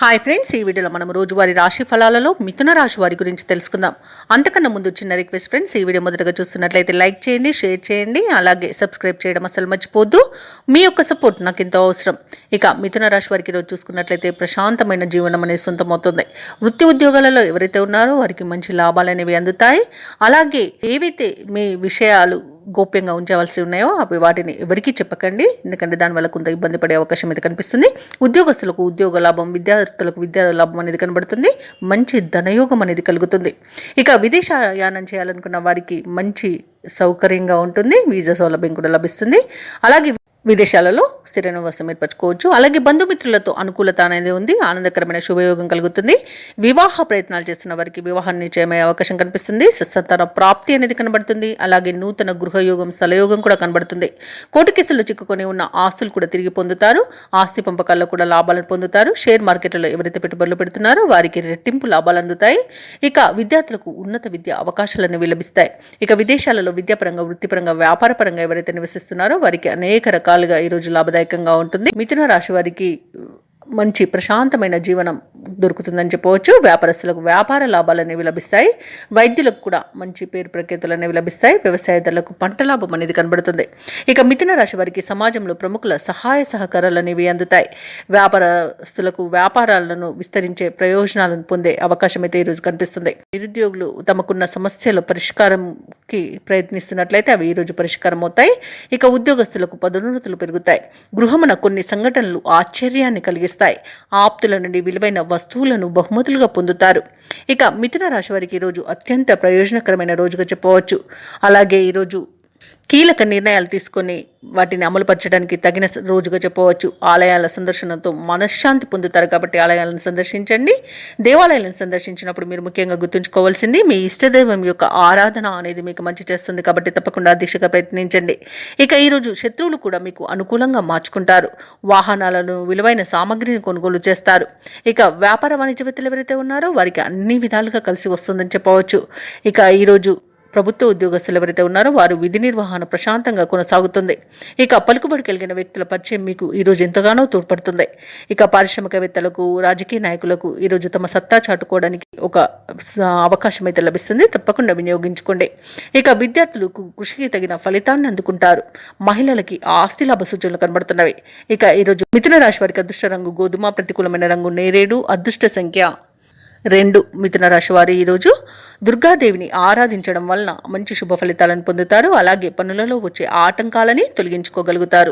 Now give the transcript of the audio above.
Hi friends, ఈ వీడియోలో మనం రోజువారీ రాశి ఫలాలలో మిథున రాశి వారి గురించి తెలుసుకుందాం. అంతకన్నా ముందు చిన్న రిక్వెస్ట్ ఫ్రెండ్స్, ఈ వీడియో మొదటగా చూస్తున్నట్లయితే లైక్ చేయండి, షేర్ చేయండి, అలాగే సబ్స్క్రైబ్ చేయడం అసలు మర్చిపోద్దు. మీ యొక్క సపోర్ట్ నాకు ఎంతో అవసరం. ఇక మిథున రాశి వారికి ఈరోజు చూసుకున్నట్లయితే ప్రశాంతమైన జీవనం అనేది సొంతమవుతుంది. వృత్తి ఉద్యోగాలలో ఎవరైతే ఉన్నారో వారికి మంచి లాభాలు అనేవి అందుతాయి. అలాగే ఏవైతే మీ విషయాలు గోప్యంగా ఉంచవలసి ఉన్నాయో అవి వాటిని ఎవరికీ చెప్పకండి, ఎందుకంటే దానివల్ల కొంత ఇబ్బంది పడే అవకాశం అయితే కనిపిస్తుంది. ఉద్యోగస్తులకు ఉద్యోగ లాభం, విద్యార్థులకు విద్యా లాభం అనేది కనబడుతుంది. మంచి ధనయోగం అనేది కలుగుతుంది. ఇక విదేశయానం చేయాలనుకున్న వారికి మంచి సౌకర్యంగా ఉంటుంది. వీసా సౌలభ్యం కూడా లభిస్తుంది. అలాగే విదేశాలలో స్థిర నివాసం ఏర్పరచుకోవచ్చు. అలాగే బంధుమిత్రులతో అనుకూలత అనేది ఉంది. ఆనందకరమైన శుభయోగం కలుగుతుంది. వివాహ ప్రయత్నాలు చేస్తున్న వారికి వివాహం నిశ్చయమయ్యే అవకాశం కనిపిస్తుంది. సంతాన ప్రాప్తి అనేది కనబడుతుంది. అలాగే నూతన గృహయోగం, స్థలయోగం కూడా కనబడుతుంది. కోర్టు కేసుల్లో చిక్కుకొని ఉన్న ఆస్తులు కూడా తిరిగి పొందుతారు. ఆస్తి పంపకాల్లో కూడా లాభాలను పొందుతారు. షేర్ మార్కెట్లలో ఎవరైతే పెట్టుబడులు పెడుతున్నారో వారికి రెట్టింపు లాభాలు అందుతాయి. ఇక విద్యార్థులకు ఉన్నత విద్య అవకాశాలను లభిస్తాయి. ఇక విదేశాలలో విద్యాపరంగా, వృత్తిపరంగా, వ్యాపారపరంగా ఎవరైతే నివసిస్తున్నారో వారికి అనేక రకాలుగా ఈరోజు లాభదాయకంగా ఉంటుంది. మిథున రాశి వారికి మంచి ప్రశాంతమైన జీవనం దొరుకుతుందని చెప్పవచ్చు. వ్యాపారస్తులకు వ్యాపార లాభాలు అనేవి లభిస్తాయి. వైద్యులకు కూడా మంచి పేరు ప్రఖ్యాతులు అనేవి లభిస్తాయి. వ్యవసాయదారులకు పంట లాభం అనేది కనబడుతుంది. ఇక మిథున రాశి వారికి సమాజంలో ప్రముఖుల సహాయ సహకారాలు అనేవి అందుతాయి. వ్యాపారస్తులకు వ్యాపారాలను విస్తరించే ప్రయోజనాలను పొందే అవకాశం అయితే ఈరోజు కనిపిస్తుంది. నిరుద్యోగులు తమకున్న సమస్యల పరిష్కారంకి ప్రయత్నిస్తున్నట్లయితే అవి ఈరోజు పరిష్కారం అవుతాయి. ఇక ఉద్యోగస్తులకు పదోన్నతులు పెరుగుతాయి. గృహమున కొన్ని సంఘటనలు ఆశ్చర్యాన్ని కలిగిస్తాయి. ఆప్తుల నుండి విలువైన వస్తువులను బహుమతులుగా పొందుతారు. ఇక మిథున రాశి వారికి ఈరోజు అత్యంత ప్రయోజనకరమైన రోజుగా చెప్పవచ్చు. అలాగే ఈరోజు కీలక నిర్ణయాలు తీసుకొని వాటిని అమలుపరచడానికి తగిన రోజుగా చెప్పవచ్చు. ఆలయాల సందర్శనతో మనశ్శాంతి పొందుతారు కాబట్టి ఆలయాలను సందర్శించండి. దేవాలయాలను సందర్శించినప్పుడు మీరు ముఖ్యంగా గుర్తుంచుకోవాల్సింది మీ ఇష్టదైవం యొక్క ఆరాధన అనేది మీకు మంచి చేస్తుంది కాబట్టి తప్పకుండా దిశగా ప్రయత్నించండి. ఇక ఈరోజు శత్రువులు కూడా మీకు అనుకూలంగా మార్చుకుంటారు. వాహనాలను, విలువైన సామగ్రిని కొనుగోలు చేస్తారు. ఇక వ్యాపార వాణిజ్యవేత్తలు ఎవరైతే ఉన్నారో వారికి అన్ని విధాలుగా కలిసి వస్తుందని చెప్పవచ్చు. ఇక ఈరోజు ప్రభుత్వ ఉద్యోగస్తులు ఎవరైతే ఉన్నారో వారు విధి నిర్వహణ ప్రశాంతంగా కొనసాగుతుంది. ఇక పలుకుబడి కలిగిన వ్యక్తుల పరిచయం మీకు ఈరోజు ఎంతగానో తోడ్పడుతుంది. ఇక పారిశ్రామికవేత్తలకు, రాజకీయ నాయకులకు ఈరోజు తమ సత్తా చాటుకోవడానికి ఒక అవకాశం అయితే లభిస్తుంది. తప్పకుండా వినియోగించుకోండి. ఇక విద్యార్థులకు కృషికి తగిన ఫలితాన్ని అందుకుంటారు. మహిళలకి ఆస్తి లాభ సూచనలు కనబడుతున్నవి. ఇక ఈరోజు మిథున రాశి వారికి అదృష్ట రంగు గోధుమ, ప్రతికూలమైన రంగు నేరేడు, అదృష్ట సంఖ్య 2. మిథున రాశి వారు ఈరోజు దుర్గాదేవిని ఆరాధించడం వలన మంచి శుభ ఫలితాలను పొందుతారు. అలాగే పనులలో వచ్చే ఆటంకాలని తొలగించుకోగలుగుతారు.